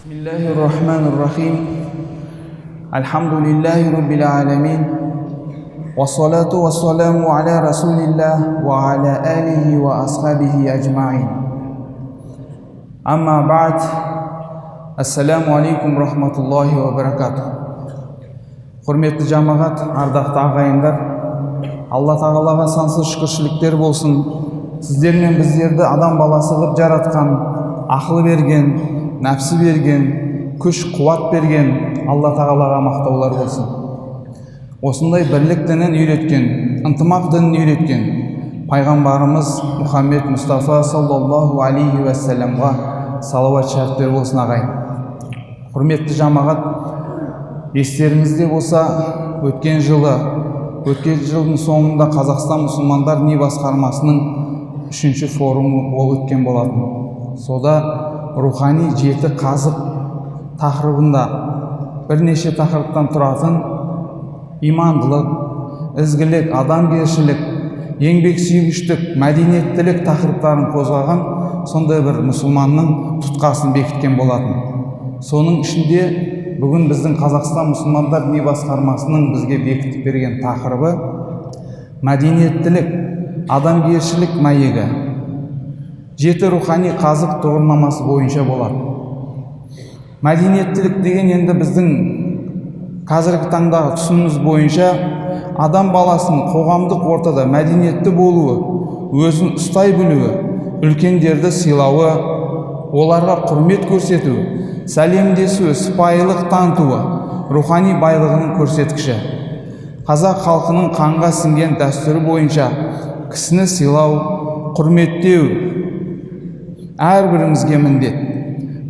Bismillahirrahmanirrahim. Alhamdulillahi rabbil alamin. Wassalatu wassalamu ala rasulillah wa ala alihi wa ashabihi ajma'in. Amma ba'd. Assalamu alaikum rahmatullahi wa barakatuh. Hurmetli жамағат, ардақты ағайындар, Алла тағалаға сансыз шүкіршіліктер болсын. Сіздер мен біздерді адам баласы қылып жаратқан, ақыл берген, нәпсі берген, күш қуат берген Алла тағалаға мақтаулар болсын. Осындай бірлік дінін үйреткен, ынтымақ дінін үйреткен пайғамбарымыз Мұхаммед Мұстафа саллаллаху алейхи уассаламға салауат шәріптер болсын ағайын. Құрметті жамағат, естеріңізде болса, өткен жылдың соңында Қазақстан мұсылмандар діни басқармасының 3-ші форумы болып өткен болатын. Сода рухани 7 қазық тақырыбында бірнеше тақырыптан тұратын имандылық, ізгілік, адамгершілік, еңбексүйгіштік, мәдениеттілік тақырыптарын қозғаған сондай бір мұсылманның тұтқасын бекіткен болатын. Соның ішінде бүгін біздің Қазақстан мұсылмандар діни басқармасының бізге бекітіп берген тақырыбы мәдениеттілік, адамгершілік мәйегі 7 рухани қазық тұғырнамасы бойынша болады. Мәдениеттілік деген енді біздің қазіргі таңдағы түсінігіміз бойынша адам баласының қоғамдық ортада мәдениетті болуы, өзін ұстай білуі, үлкендерді сыйлауы, оларға құрмет көрсетуі, сәлемдесуі, сыпайылық танытуы рухани байлығының көрсеткіші. Қазақ халқының қанға сіңген дәстүрі бойынша кісіні сыйлау, құрметтеу әрбірімізге міндет.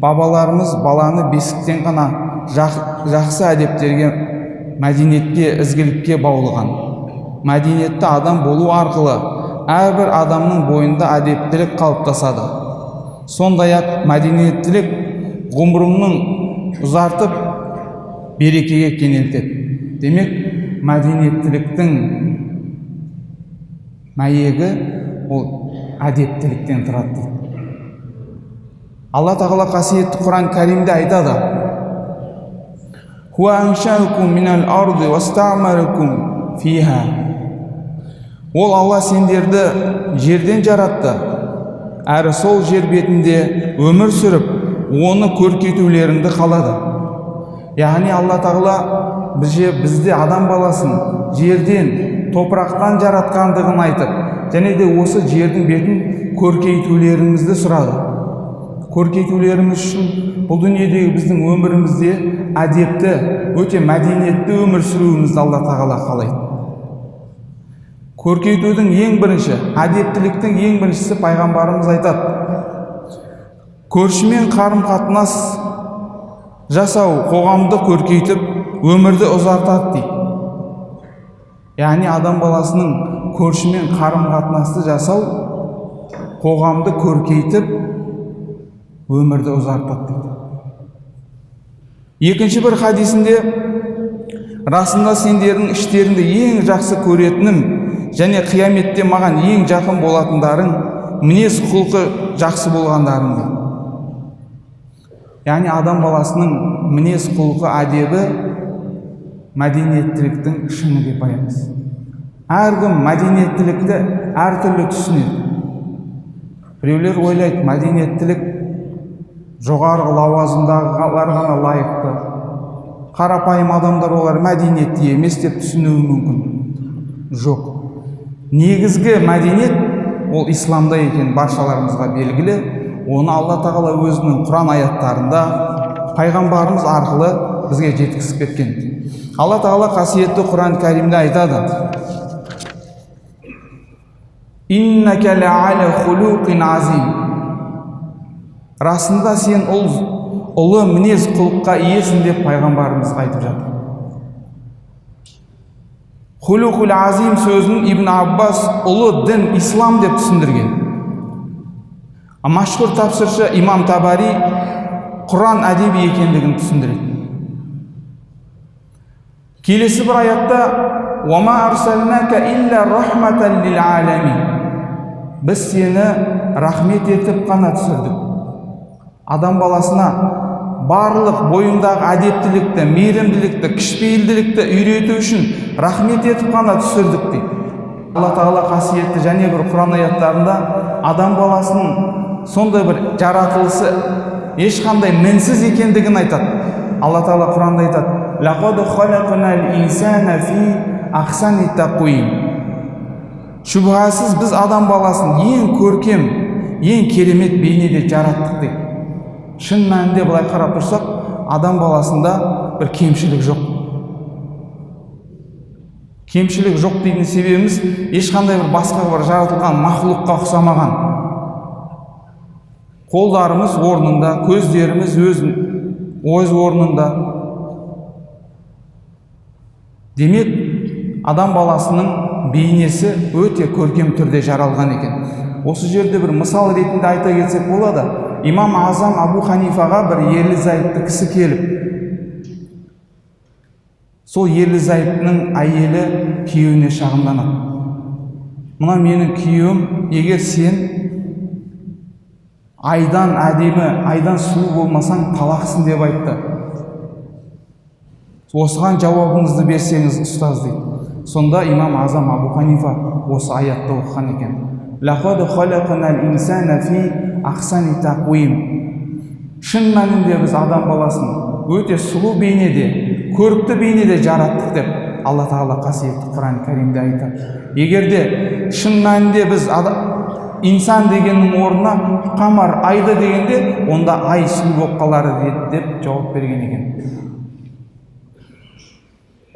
Бабаларымыз баланы бесіктен ғана жақсы әдептерге, мәдениетке, ізгілікке баулыған. Мәдениетті адам болу арқылы әрбір адамның бойында әдептілік қалыптасады. Сондай-ақ мәдениеттілік ғұмырыңның ұзартып берекеге кенелтеді. Демек, мәдениеттіліктің мәйегі ол әдептіліктен тұрады. Алла тағала қасиетті Құран Кәримде айтады: «Хуа аншаукум минал арди вастамарукум фиха». Ол Алла сендерді жерден жаратты, әрі сол жер бетінде өмір сүріп, оны көркейтулеріңді қалады. Яғни Алла тағала бізде адам баласын жерден, топырақтан жаратқандығын айтып, және де осы жердің бетін көркейтулеріңізді сұрады. Көркейтулеріміз үшін бұл дүниедегі біздің өмірімізде әдепті, өте мәдениетті өмір сүруімізді Алла тағала қалайды. Көркейтудің ең бірінші, әдептіліктің ең біріншісі пайғамбарымыз айтады: көршімен қарым-қатынас жасау қоғамды көркейтіп, өмірді ұзартады дейді. Яғни адам баласының көршімен қарым-қатынасты жасау қоғамды көркейтіп, өмірді ұзартады дейді. Екінші бір хадисінде: расында сендердің іштеріңді ең жақсы көретінім және қияметте маған ең жақын болатындарың мінез құлқы жақсы болғандарың дейді. Яғни адам баласының мінез құлқы әдебі мәдениеттіліктің шыңы деп айтамыз. Әркім мәдениеттілікті әртүрлі түсінеді. Біреулер ойлайды, мәдениеттілік жоғарғы лауазымдағылар ғана лайықты, қарапайым адамдар олар мәдениетті емес деп түсінуі мүмкін. Жоқ. Негізгі мәдениет ол исламда екен баршаларымызға белгілі. Оны Алла тағала өзінің Құран аяттарында пайғамбарымыз арқылы бізге жеткізіп кеткен. Алла тағала қасиетті Құран Кәримде айтады: «Иннака ла'ала хулуқин азим». Расында сен ұлы мінез құлыққа иесің деп пайғамбарымыз айтып жатыр. Хулуқул азим сөзін Ибн Аббас ұлы дін ислам деп түсіндірген. Машһур тәпсірші Имам Табари Құран әдеби екендігін түсіндіреді. Келесі бір аятта: «Уама арсалнака илля рахматан лил аламин». Біз сені рахмет етіп қана түсірдік. Адам баласына барлық бойыңдағы әдептілікті, мейірімділікті, кішіпейілділікті үйрету үшін рахмет етіп қана түсірдік дейді. Алла Тағала қасиетті және бір Құран аяттарында адам баласының сондай бір жаратылысы ешқандай мінсіз екендігін айтады. Алла Тағала Құранда айтады: «Лақад халақнал инсана фи ахсани тақуим». Шүбһасыз біз адам баласын ең көркем, ең керемет бейнеде жараттық дейді. Шын мәнінде былай қарап тұрсақ, адам баласында бір кемшілік жоқ. Кемшілік жоқ дейтін себебіміз ешқандай бір басқа бір жаратылған мақлұққа ұқсамаған. Қолдарымыз орнында, көздеріміз өз орнында. Демек, адам баласының бейнесі өте көркем түрде жаралған екен. Осы жерде бір мысал ретінде айта кетсек болады. Имам Азам Абу Ханифаға бір ерлі зайыпты кісі келіп, сол ерлі зайыптының әйелі күйеуіне шағымданады: «Мына менің күйеуім, егер сен айдан әдемі, айдан сұлу болмасаң талақсың» деп айтты. «Осыған жауабыңызды берсеңіз, ұстаз» дейді. Сонда имам Азам Абу Ханифа осы аятты оқыған екен. «Лақад халақнал инсана фи ахсани тақуим». Шын мәнінде біз адам баласын өте сұлу бейнеде, көрікті бейнеде жараттық деп Алла Тағала қасиетті Құран Кәрімде айтады. Егерде шын мәнінде біз инсан дегеннің орнына қамар, айды дегенде, онда ай сұлу болып қалады деп жауап берген екен.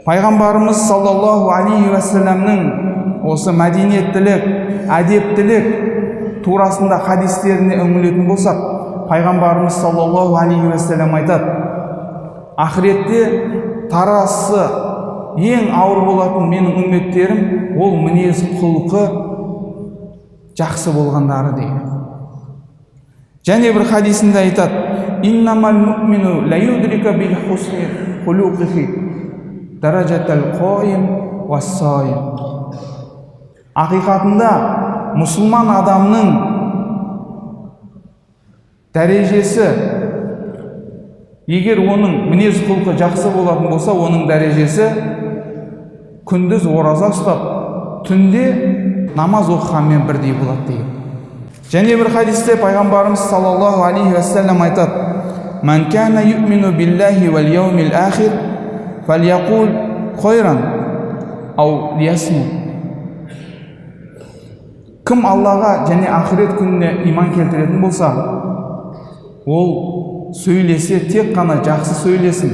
Пайғамбарымыз саллаллаху алейхи уассаламның осы мәдениеттілік, әдептілік турасында хадистеріне үңілетін болсақ, Пайғамбарымыз саллаллаху алейхи уассалам айтады: ақыретте тарасы ең ауыр болатын менің үмметтерім ол мінез құлқы жақсы болғандары дейді. Және бір хадисінде айтады: «Иннамал муъмину ла юдрика бил хусни хулуқихи даражатал қойым уассайым». Ақиқатында мұсылман адамның дәрежесі, егер оның мінез құлқы жақсы болатын болса, оның дәрежесі күндіз ораза ұстап, түнде намаз оқығанмен бірдей болады деген. Және бір хадисте Пайғамбарымыз саллаллаху алейхи уассалам айтады: «Ман кана юъмину биллахи вал яумил ахир фальяқул хойран ау лиясмут». Кім Аллаға және ақырет күніне иман келтіретін болса, ол сөйлесе тек қана жақсы сөйлесін,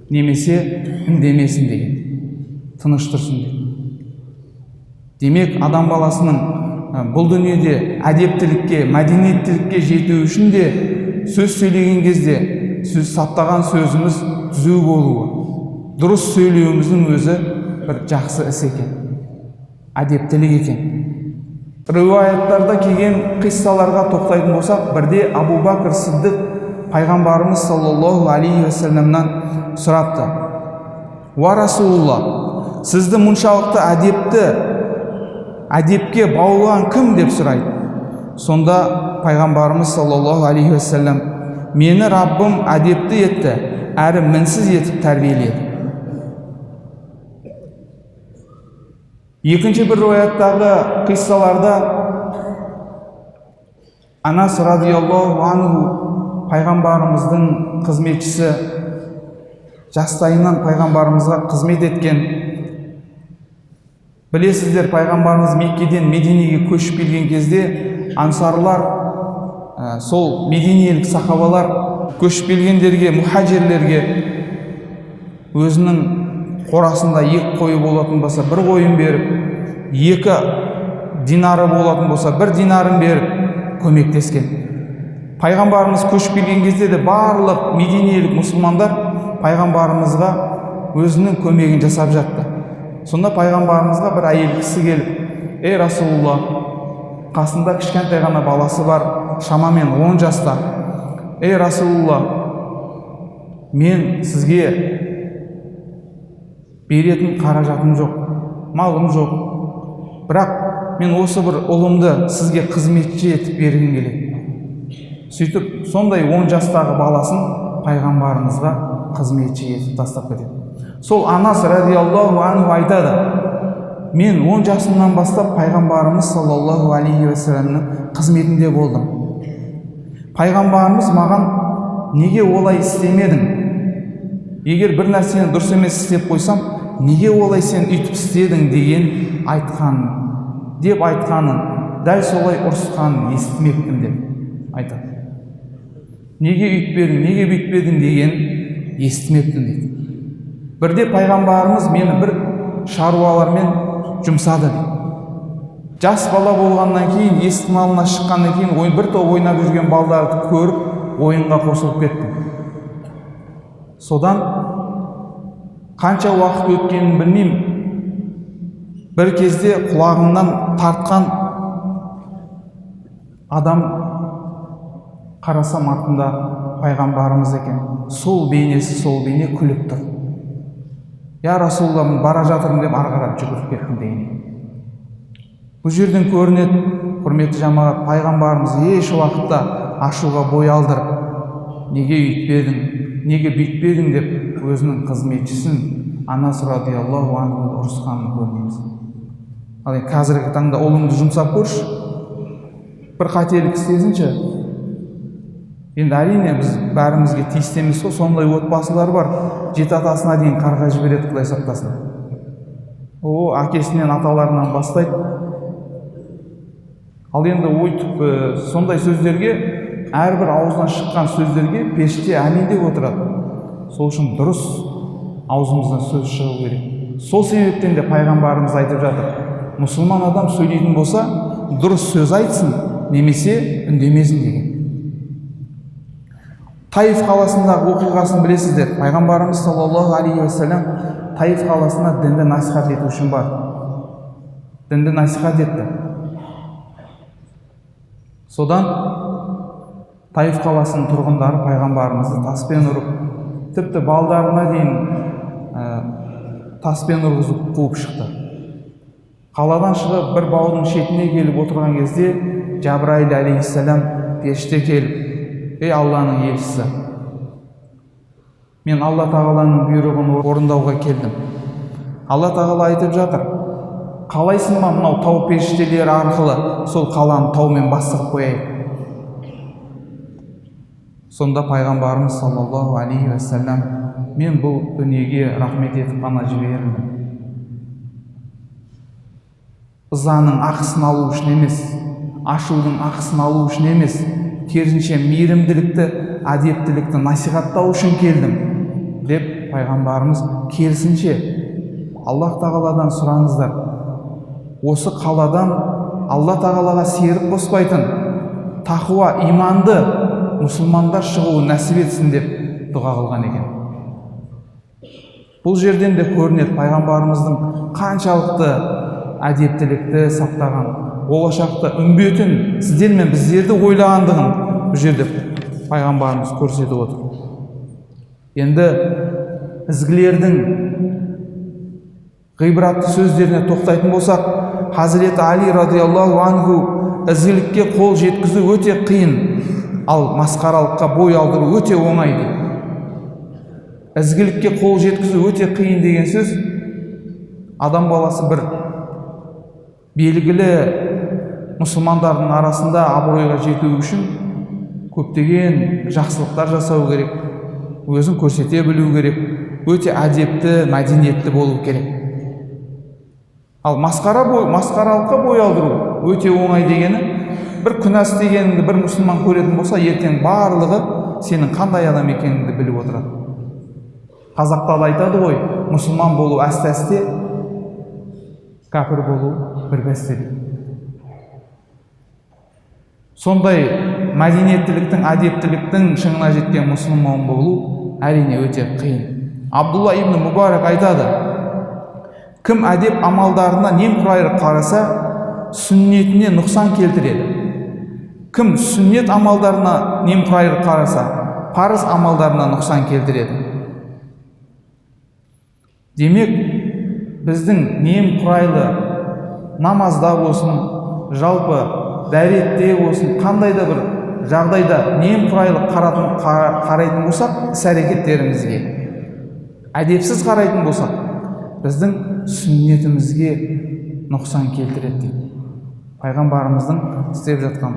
немесе үндемесін деген, тыныш тұрсын деген. Демек, адам баласының бұл дүниеде әдептілікке, мәдениеттілікке жету үшін де сөз сөйлеген кезде сөз саптаған сөзіміз түзу болуы, дұрыс сөйлеуіміздің өзі бір жақсы іс екен, әдептілік екен. Риуаяттарда келген қиссаларға тоқтайтын болсақ, бірде Абу Бакр Сиддиқ Пайғамбарымыз саллаллаху алейхи уассаламнан сұрапты: «Уа Расулулла, сізді мұншалықты әдепке баулыған кім?» деп сұрайды. Сонда Пайғамбарымыз саллаллаху алейхи уассалам: «Мені Раббым әдепті етті, әрі мінсіз етіп тәрбиеледі». Екінші бір риуаяттағы қиссаларда Анас радиаллаху анху Пайғамбарымыздың қызметшісі, жастайынан Пайғамбарымызға қызмет еткен. Білесіздер, Пайғамбарымыз Меккеден Мединеге көшіп келген кезде ансарлар, сол мединелік сахабалар көшіп келгендерге, мұхаджирлерге өзінің қорасында 2 қойы болатын болса 1 қойын беріп, 2 динары болатын болса 1 динарын беріп көмектескен. Пайғамбарымыз көшіп келген кезде де барлық мединелік мұсылмандар Пайғамбарымызға өзінің көмегін жасап жатты. Сонда Пайғамбарымызға бір әйел кісі келіп: «Ей Расулулла, қасында кішкентай ғана баласы бар, шамамен 10 жаста. Ей Расулулла, мен сізге беретін қаражатым жоқ, малым жоқ. Бірақ мен осы бір ұлымды сізге қызметші етіп бергім келеді. сөйтіп сондай 10 жастағы баласын пайғамбарымызға қызметші етіп тастап кетеді. Сол Анас радиаллаху анху айтады: мен 10 жасымнан бастап пайғамбарымыз саллаллаху алейхи уассаламның қызметінде болдым. Пайғамбарымыз маған неге олай істемедің? Егер бір нәрсені дұрыс емес істеп қойсам, неге олай сен үйтіп істедің деген айтқанын, дәл солай ұрысқанын естімеппін деп айтады. Неге үйтпедің, неге бүйтпедің деген естімеппін дейді. Бірде пайғамбарымыз мені бір шаруалармен жұмсады дейді. Жас бала болғаннан кейін, есіктің алдына шыққаннан кейін, бір топ ойнап жүрген балдарды көріп, ойынға қосылып кеттім. Содан қанша уақыт өткенін білмеймін. Бір кезде құлағымнан тартқан адам қарасам, артында пайғамбарымыз екен. Сол бейне күліп тұр. Я Расулалла, мен бара жатырмын деп ары қарап жүгіріп кеттім деген. Бұл жерден көрінеді, құрметті жамағат, пайғамбарымыз еш уақытта ашуға бой алдырып, неге үйтпедің, неге бүйтпедің деп өзінің қызметшісін Анас радиаллаху анху ұрысқанын көрмейміз. Ал қазіргі таңда ұлыңды жұмсап көрші, бір қателік істесінші. Енді әрине біз бәрімізге тиісті емес қой, сондай отбасылар бар, жеті атасына дейін қарға жібереді, Құдай сақтасын. Әкесінен, аталарынан бастайды. Ал енді ойтып сондай сөздерге, әрбір аузынан шыққан сөздерге пеште әмин деп отырады. Сол үшін дұрыс аузымыздан сөз шығу керек. Сол себептен де пайғамбарымыз айтып жатыр: мұсылман адам сөйлейтін болса, дұрыс сөз айтсын, немесе үндемесін деген. Таиф қаласындағы оқиғасын білесіздер. Пайғамбарымыз саллаллаху алейхи уассалам Таиф қаласына дінді насихат ету үшін бар. Дінді насихат етті. Содан Таиф қаласының тұрғындары пайғамбарымызды таспен ұрып, тіпті балдарына дейін таспен ұрғызып қуып шықты. Қаладан шығып бір баудың шетіне келіп отырған кезде Жабраил алейхиссалам періште келіп: ей Алланың елшісі, мен Алла тағаланың бұйрығын орындауға келдім. Алла тағала айтып жатыр: қалайсың ба мынау тау періштелері арқылы сол қаланы таумен бастырып қояйық. Сонда пайғамбарымыз саллаллаху алейхи уассалам: мен бұл дүниеге рахмет етіп қана жіберілдім. Ызаның ақысын алу үшін емес, ашудың ақысын алу үшін емес, керісінше мейірімділікті, әдептілікті насихаттау үшін келдім деп пайғамбарымыз керісінше Аллах тағаладан сұраңыздар, осы қаладан Алла тағалаға серік қоспайтын, тақуа, иманды мұсылмандар шығуы нәсіп етсін деп дұға қылған екен. Бұл жерден де көрінеді пайғамбарымыздың қаншалықты әдептілікті сақтаған, болашақта үмбетін сіздер мен біздерді ойлағандығын бұл жерде пайғамбарымыз көрсетіп отыр. Енді ізгілердің ғибратты сөздеріне тоқтайтын болсақ, Хазіреті Али радиаллаху анху ізгілікке қол жеткізу өте қиын, ал масқаралыққа бой алдыру өте оңай дейді. Ізгілікке қол жеткізу өте қиын деген сөз, адам баласы бір белгілі мұсылмандардың арасында абыройға жету үшін көптеген жақсылықтар жасау керек, өзін көрсете білу керек, өте әдепті, мәдениетті болу керек. Ал масқаралыққа бой алдыру өте оңай дегені, бір күнә істегеніңді бір мұсылман көретін болса, ертең барлығы сенің қандай адам екеніңді біліп отырады. Қазақтар айтады ғой, мұсылман болу әсте-әсте, кәпір болу бір бәсте дейді. Сондай мәдениеттіліктің, әдептіліктің шыңына жеткен мұсылман болу әрине өте қиын. Абдулла ибн Мубарак айтады: кім әдеп амалдарына немқұрайлы қараса, сүннетіне нұқсан келтіреді. Кім сүннет амалдарына немқұрайлы қараса, парыз амалдарына нұқсан келтіреді. Демек, біздің немқұрайлы намазда болсын, жалпы дәретте болсын, қандай да бір жағдайда немқұрайлы қарайтын болсақ, іс-әрекеттерімізге әдепсіз қарайтын болсақ, біздің сүннетімізге нұқсан келтіреді дейді. Пайғамбарымыздың істеп жатқан,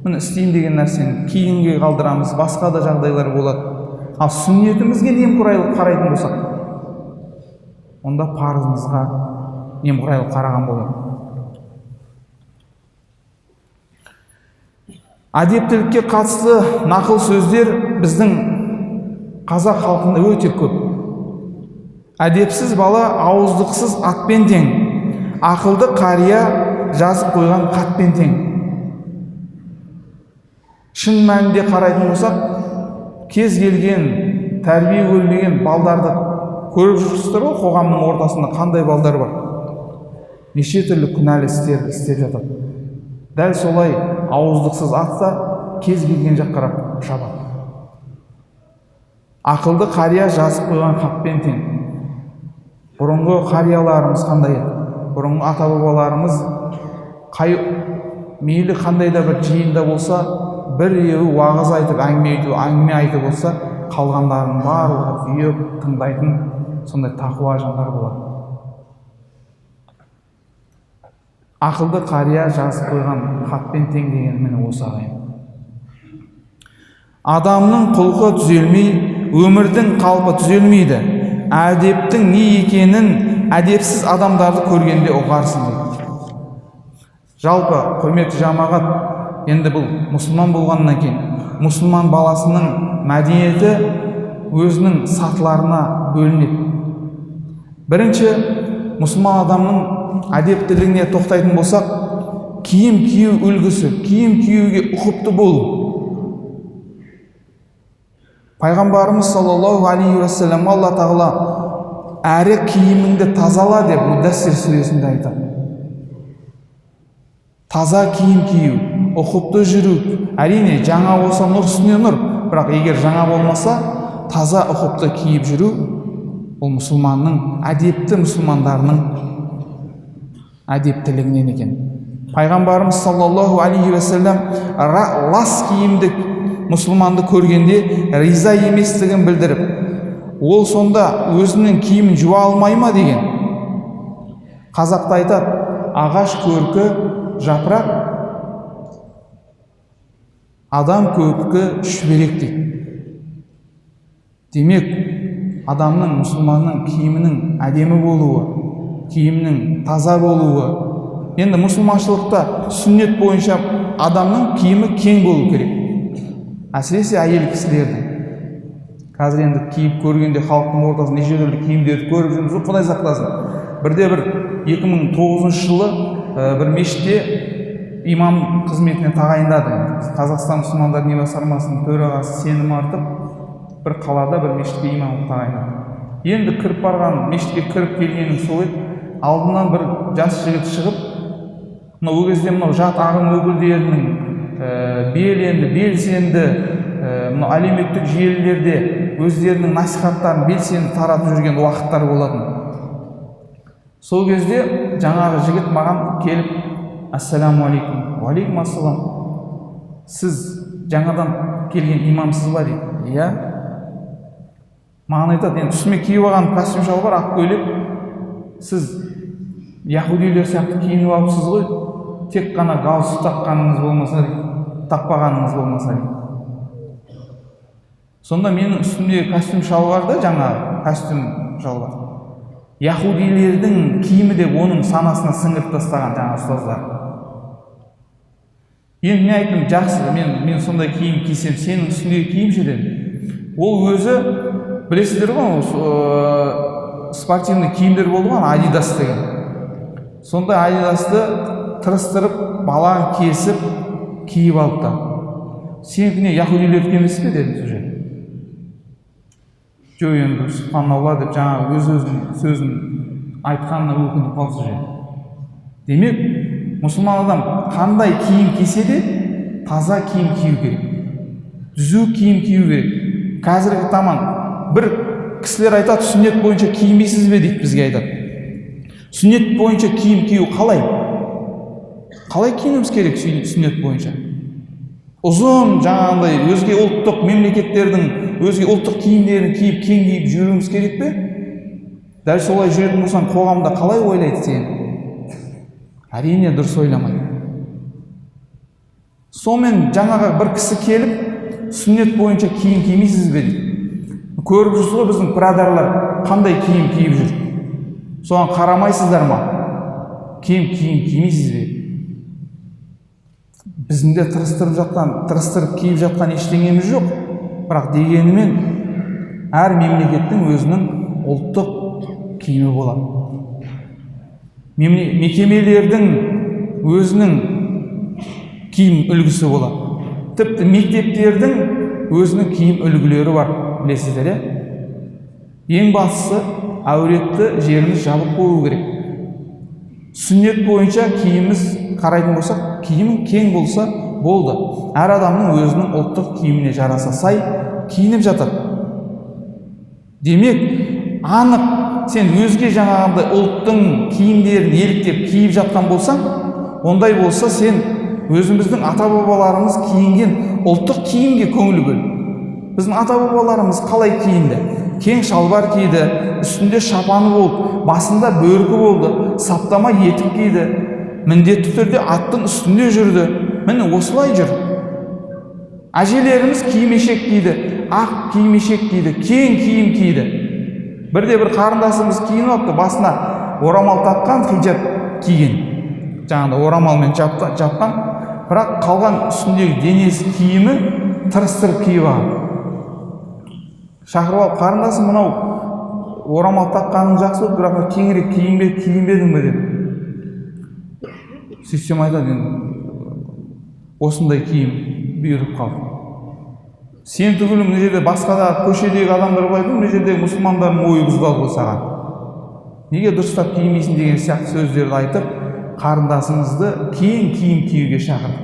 міне істейін деген нәрсені кейінге қалдырамыз, басқа да жағдайлар болады. Ал сүннетімізге немқұрайлы қарайтын болсақ, онда парызымызға немқұрайлы қараған болады. Әдептілікке қатысты нақыл сөздер біздің қазақ халқында өте көп. Әдепсіз бала ауыздықсыз атпен тең, ақылды қария жазып қойған қатпен тең. Шын мәнінде қарайтын болсақ, кез келген тәрбие көрмеген балдарды көріп жүрсіздер ғой, қоғамның ортасында қандай балдар бар. Неше түрлі күнәлі істерді істеп жатады. Дәл солай ауыздықсыз атса кез келген жаққа қарап шабады. Ақылды қария жазып қойған хатпен тең. Бұрынғы қарияларымыз қандай еді? Бұрынғы ата-бабаларымыз мейлі қандай да бір жиында болса, біреуі уағыз айтып, әңгіме айтып болса, қалғандардың барлығы үйіп тыңдайтын сондай тақуа жандар болады. Ақылды қария жазып қойған хатпен тең деген міне осы ағайын. Адамның құлқы түзелмей, өмірдің қалпы түзелмейді. Әдептің не екенін әдепсіз адамдарды көргенде ұғарсың дейді. Жалпы құрметті жамағат, енді бұл мұсылман болғаннан кейін мұсылман баласының мәдениеті өзінің сатыларына бөлінеді. Бірінші, мұсылман адамның әдептілігіне тоқтайтын болсақ, киім кию үлгісі, киім киюге ұқыпты болу. Пайғамбарымыз саллаллаху алейхи уассалам Алла тағала әрі киіміңді тазала деп Муддассир сүресінде айтады. Таза киім кию, ұқыпты жүру, әрине жаңа болса нұр үстіне нұр, бірақ егер жаңа болмаса, таза ұқыпты киіп жүру ол мұсылманның, әдепті мұсылмандарының әдептілігінен екен. Пайғамбарымыз саллаллаху алейхи уассалам лас киімді мұсылманды көргенде риза еместігін білдіріп, ол сонда өзінің киімін жуа алмай ма деген. Қазақта айтады, ағаш көркі жапырақ, адам көркі шүберек дейді. Демек, адамның, мұсылманның киімінің әдемі болуы, киімінің таза болуы. Енді мұсылманшылықта сүннет бойынша адамның киімі кең болу керек. Әсіресе әйел кісілердің. Қазір енді киім көргенде халықтың ортасында неше түрлі киімдерді көріп жүрміз, Құдай сақтасын. Бірде-бір 2009 жылы бір мешітте имам қызметіне тағайындады. Қазақстан мұсылмандар діни басқармасының төрағасы сенім артып, бір қалада бір мешітке имам тағайындады. Енді кіріп барған, мешітке кіріп келгенім сол еді. Алдынан бір жас жігіт шығып, ол кезде жат ағым өкілдерінің белсенді әлеуметтік желілерде өздерінің насихаттарын белсенді таратып жүрген уақыттар болатын. Сол кезде жаңағы жігіт маған келіп, ассаламу алейкум, уалейкум ассалам, сіз жаңадан келген имамсыз ба дейді. Иә. Маған айтады, енді үстіме киіп алған костюм шалбар, ақ көйлек, сіз яһудилер сияқты киініп алыпсыз ғой, тек қана галстук таққаныңыз болмаса дейді, тақпағаныңыз болмаса дейді. Сонда менің үстімде костюм шалбарды, жаңа костюм шалбар, яһудилердің киімі деп оның санасына сіңіріп тастаған жаңа ұстаздар. Енді мен айттым, жақсы, мен сондай киім кисем, сенің үстіндегі киім ше дедім. Ол өзі, білесіздер ғой, спортивный киімдер болды ғой, Адидас деген. Сонда Адидасты тырыстырып, балаң кесіп, киіп алыпты. Сенікіне яһудилер емес пе дедім сол жерде. Жоқ, енді субханалла деп жаңағы өз-өзінің сөзін айтқанына өкініп қалды жерде. Демек, мұсылман адам қандай киім кисе де таза киім кию керек. Түзу киім кию керек. Қазіргі таман бір кісілер айтады, сүннет бойынша киінбейсіз бе дейді, бізге айтады. Сүннет бойынша киім кию қалай? Қалай киінуіміз керек сүннет бойынша? ұзын жаңағындай өзге ұлттық мемлекеттердің өзге ұлттық киімдерін киіп кеңгейіп жүруіміз керек пе? Дәл солай жүретін болсаң, қоғамда қалай ойлайды сен? Әрине дұрыс ойламайды. Сонымен жаңаға бір кісі келіп, сүннет бойынша киім кимейсіз бе дейді. Көріп жүрсіз ғой, біздің бірадарлар қандай киім киіп жүр. Соған қарамайсыздар ма? Киім кимейсіз бе? Біздің де тырыстырып киіп жатқан ештеңеміз жоқ. Бірақ дегенімен әр мемлекеттің өзінің ұлттық киімі болады. Мекемелердің өзінің киім үлгісі болады. Тіпті мектептердің өзінің киім үлгілері бар, білесіздер, ең бастысы әуретті жеріміз жабық болу керек. Сүннет бойынша киіміміз қарайтын болсақ, киімің кең болса болды. Әр адамның өзінің ұлттық киіміне жараса сай киініп жатады. Демек, анық сен өзге жаңағындай ұлттың киімдерін еліктеп киіп жатқан болсаң, ондай болса сен өзіміздің ата-бабаларымыз киінген ұлттық киімге көңіл бөл. Біздің ата-бабаларымыз қалай киінді? Кең шалбар киді, үстінде шапаны болды, басында бөркі болды, саптама етік киді, міндетті түрде аттың үстінде жүрді. Міне осылай жүр. Әжелеріміз киім-кешек киді, ақ киім-кешек киді, кең киім киді. Бірде бір қарындасымыз киініп алыпты, басына орамал таққан, хиджаб киген. Жаңағыда орамалмен жапқан, бірақ қалған үстіндегі денесі киімі тырыстырып киіп алған. Шақырып алып, қарындасым, мынау орамал таққаның жақсы болды, бірақ кеңірек киінбедің бе деді. Сөйтсем айтады, осындай киім бұйырып қалды. Сен түгілі мына жерде басқада көшедегі адамдар былай дейді, мына жердегі мұсылмандардың ойы бұзылады саған. Неге дұрыстап киімейсің деген сияқты сөздерді айтып, қарындасыңызды кең киім киюге шақырды.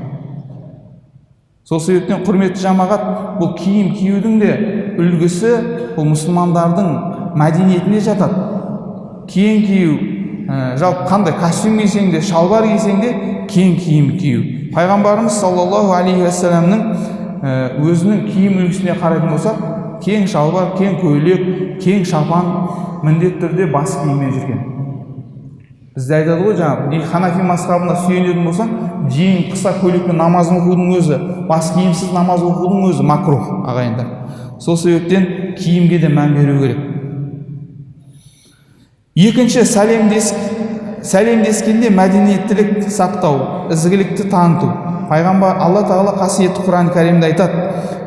Сол себептен құрметті жамағат, бұл киім киюдің де үлгісі бұл мұсылмандардың мәдениетіне жатады. Кең кию, жалпы қандай костюм кисең де, шалбар кисең де кең киім кию. Пайғамбарымыз саллаллаху алейхи уассаламның өзінің киім үлгісіне қарайтын болсақ, кең шалбар, кең көйлек, кең шапан, міндетті түрде бас киіммен жүрген. Бізде айтады ғой, жаңағы ханафи мазхабына сүйенетін болсаң, жең қыса көйлекпен намаз оқудың өзі, бас киімсіз намаз оқудың өзі макрух, ағайындар. Сол себептен киімге де мән беру керек. Екінші, сәлемдескенде мәдениеттілік сақтау, ізгілікті таныту. Пайғамбар Алла Тағала қасиетті Құран кәрімде айтады: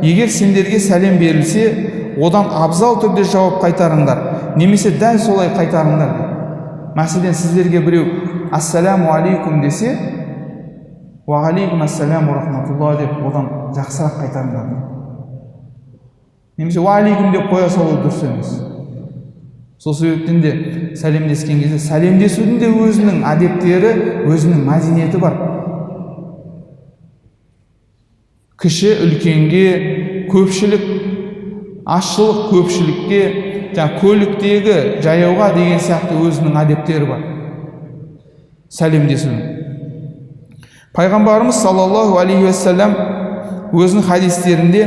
егер сендерге сәлем берілсе, одан абзал түрде жауап қайтарыңдар, немесе дәл солай қайтарыңдар. Мәселен, сіздерге біреу ассаламу алейкум десе, ва алейкум ассаламу рахматуллах деп, одан жақсырақ қайтарыңдар. Немесе ва алейкум деп қоя салу дұрыс емес. Сол себептен де сәлемдескен кезде сәлемдесудің де өзінің әдептері, өзінің мәдениеті бар. Кіші үлкенге, көпшілік, азшылық көпшілікке, көліктегі жаяуға деген сияқты өзінің әдептері бар. Сәлемдесудің. Пайғамбарымыз саллаллаху алейхи уассалам өзінің хадистерінде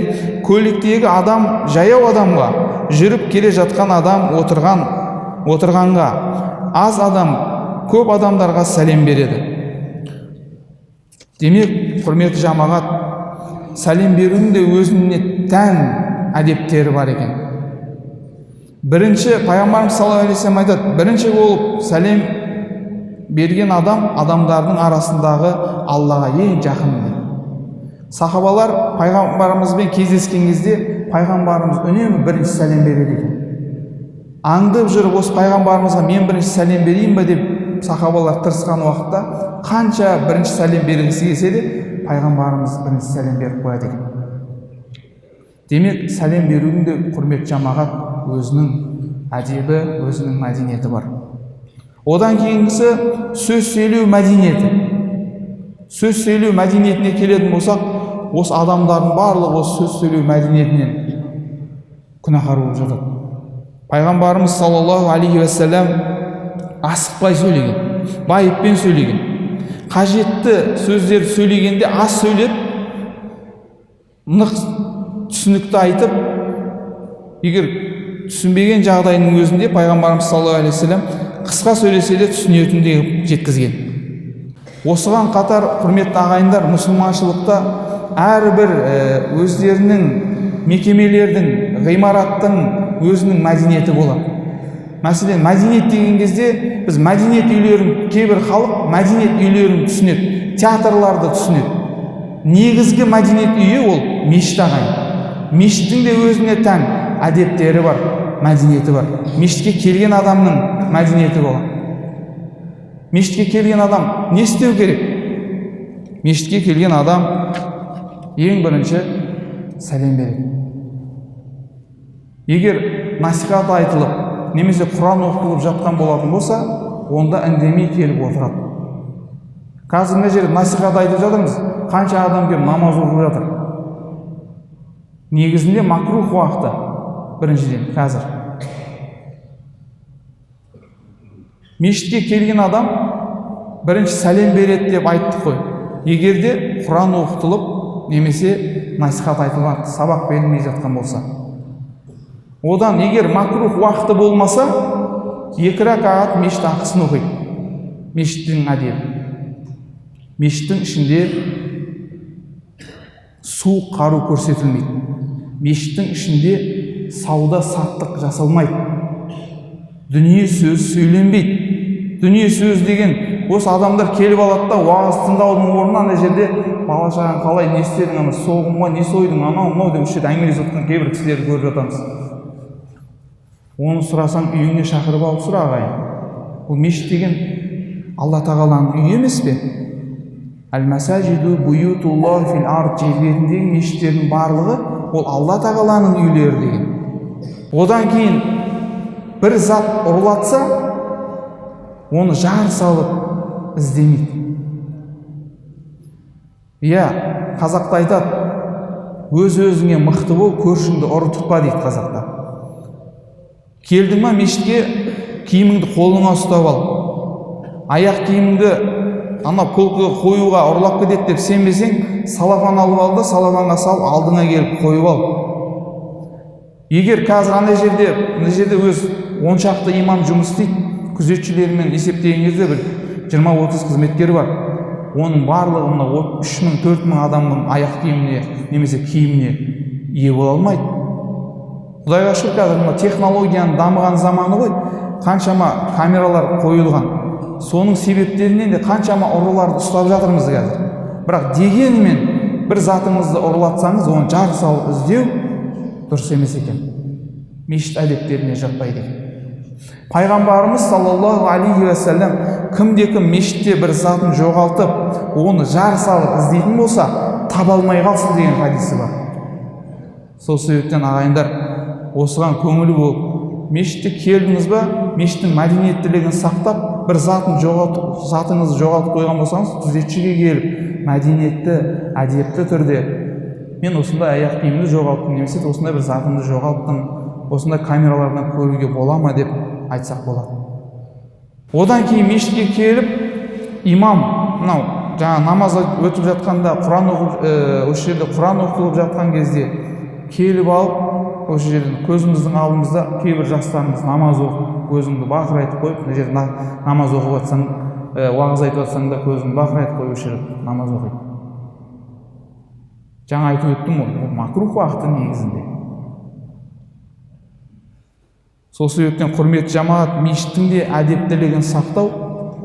көліктегі адам жаяу адамға, жүріп келе жатқан адам отырғанға, аз адам көп адамдарға сәлем береді. Демек, құрметті жамағат, сәлем берудің де өзіне тән әдептері бар екен. Бірінші, пайғамбарымыз саллаллаху алейхи вассалам айтады, бірінші болып сәлем берген адам адамдардың арасындағы Аллаға ең жақын дейді. Сахабалар пайғамбарымызбен кездескен кезде пайғамбарымыз үнемі бірінші сәлем береді екен. Аңдып жүріп, осы пайғамбарымызға мен бірінші сәлем берейін бе деп сахабалар тырысқан уақытта, қанша бірінші сәлем бергісі келсе де, пайғамбарымыз бірінші сәлем беріп қояды екен. Демек, сәлем берудің де құрметті жамағат өзінің әдебі, өзінің мәдениеті бар. Одан кейінгісі сөз сөйлеу мәдениеті. Сөз сөйлеу мәдениетіне келетін болсақ, осы адамдардың барлығы осы сөз сөйлеу мәдениетінен күнәһар болып жатады. Пайғамбарымыз саллаллаху алейхи уассалам асықпай сөйлеген, байыппен сөйлеген. Қажетті сөздерді сөйлегенде аз сөйлеп, нық түсінікті айтып, егер түсінбеген жағдайының өзінде пайғамбарымыз саллаллаху алейхи вассалам қысқа сөйлесе де түсінетіндей жеткізген. Осыған қатар, құрметті ағайындар, мұсылманшылықта әрбір өздерінің мекемелердің, ғимараттың өзінің мәдениеті болады. Мәселен, мәдениет деген кезде біз мәдениет үйлерін, кейбір халық мәдениет үйлерін түсінеді, театрларды түсінеді. Негізгі мәдениет үйі ол мешіт ағайын. Мешіттің де өзіне тән әдептері бар, мәдениеті бар. Мешітке келген адамның мәдениеті болады. Мешітке келген адам не істеу керек? Мешітке келген адам ең бірінші сәлем береді. Егер насихат айтылып, немесе Құран оқытылып жатқан болатын болса, онда үндемей келіп отырады. Қазір мына жерде насихат айтып жатырмыз, қанша адам келіп намаз оқып жатыр. Негізінде макрух уақыты біріншіден қазір. Мешітке келген адам бірінші сәлем береді деп айттық қой. Егерде Құран оқытылып, немесе насихат айтылған, сабақ берілмей жатқан болса. Одан егер макрух уақыты болмаса, 2 ракағат мешіт ақысын оқиды. Мешіттің әдебі. Мешіттің ішінде суық қару көрсетілмейді. Мешіттің ішінде сауда саттық жасалмайды. Дүние сөз сөйленбейді. Дүние сөз деген осы адамдар келіп алады да, уағыз тыңдаудың орнына ана жерде бала шағаң қалай, не істедің, ана соғым ба, не сойдың, анау мынау деп үш рет әңгімелесіп жатқан кейбір кісілерді көріп жатамыз. Оны сұрасаң, үйіңе шақырып алып сұра, ағайын. Бұл мешіт деген Алла тағаланың үйі емес пе? Әл-мәсәжиду буютуллахи фил ард, жер бетіндегі мешіттердің барлығы ол Алла тағаланың үйлері деген. Одан кейін бір зат ұрлатса, оны жар салып іздемейді. Иә, қазақта айтады, өз-өзіңе мықты бол, көршіңді ұры тұтпа дейді қазақта. Келдің ма мешітке, киіміңді қолыңа ұстап ал. Аяқ киіміңді ана полкаға қоюға ұрлап кетеді деп сенбесең, салафан алып ал да, салафанға салып алдыңа келіп қойып ал. Егер қазір ана жерде өз 10 шақты имам жұмыс істейді, күзетшілермен есептеген кезде бір 20-30 қызметкер бар. Оның барлығы мына 3000-4000 адамның аяқ киіміне немесе киіміне ие бола алмайды. Құдайға шүкір, қазір мына технологияның дамыған заманы ғой, қаншама камералар қойылған. Соның себептерінен де қаншама ұрыларды ұстап жатырмыз қазір. Бірақ дегенмен бір затыңызды ұрлатсаңыз, оны жар салып іздеу дұрыс емес екен. Мешіт әдептеріне жатпайды екен. Пайғамбарымыз саллаллаху алейхи уассалам кімде-кім мешітте бір затын жоғалтып, оны жар салып іздейтін болса, таба алмай қалсын деген хадисі бар. Сол себептен ағайындар, осыған көңіл болып, мешітте келдіңіз ба, мешіттің мәдениеттілігін сақтап, бір затыңызды жоғалтып қойған болсаңыз, күзетшіге келіп, мәдениетті, әдепті түрде, мен осындай аяқ киімді жоғалттым, немесе осындай бір затымды жоғалттым, осындай камералардан көруге бола ма деп айтсақ болады. Одан кейін мешітке келіп, имам, мынау жаңа намаз өтіп жатқанда, осы жерде Құран оқытылып жатқан кезде келіп алып, осы жерден көзіміздің алдымызда кейбір жастарымыз намаз оқып, көзіңді бақырайтып қойып, мына жерде намаз оқып жатсаң, уағыз айтып жатсаң да көзіңді бақырайтып қойып, осы жерде намаз оқиды. Жаңа айтып өттім ғой, ол макрух уақыты негізінде. Сол себептен құрметті жамағат, мешіттің де әдептілігін сақтау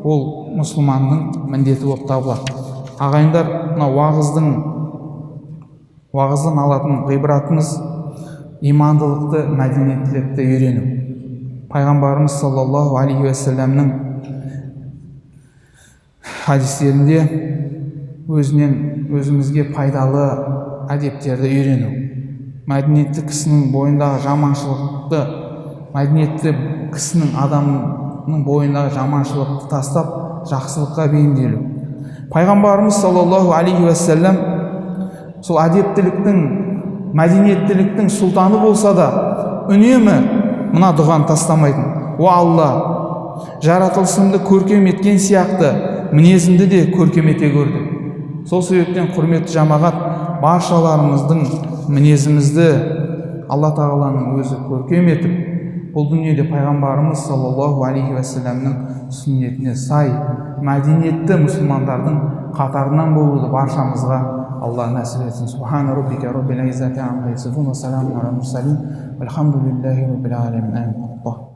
ол мұсылманның міндеті болып табылады. Ағайындар, мына уағыздан алатын ғибратымыз имандылықты, мәдениеттілікті үйрену. Пайғамбарымыз саллаллаху алейхи уассаламның хадистерінде өзімізге пайдалы әдептерді үйрену. Мәдениетті кісінің бойындағы жаманшылықты, мәдениетті кісінің адамның бойындағы жаманшылықты тастап, жақсылыққа бейімделу. Пайғамбарымыз саллаллаху алейхи уассалам сол әдептіліктің, мәдениеттіліктің сұлтаны болса да, үнемі мына дұғаны тастамайтын. О Алла, жаратылысымды көркем еткен сияқты мінезімді де көркем ете көрді. Сол себептен құрметті жамағат, баршаларымыздың мінезімізді Алла тағаланың өзі көркем етіп, бұл дүниеде пайғамбарымыз саллаллаху алейхи уассаламның сүннетіне сай мәдениетті мұсылмандардың қатарынан болуды баршамызға Алла нәсіп етсін. Субхана раббика раббил иzzати амма ясифун ва саламун алал мурсалин вальхамдулиллахи раббил алемин.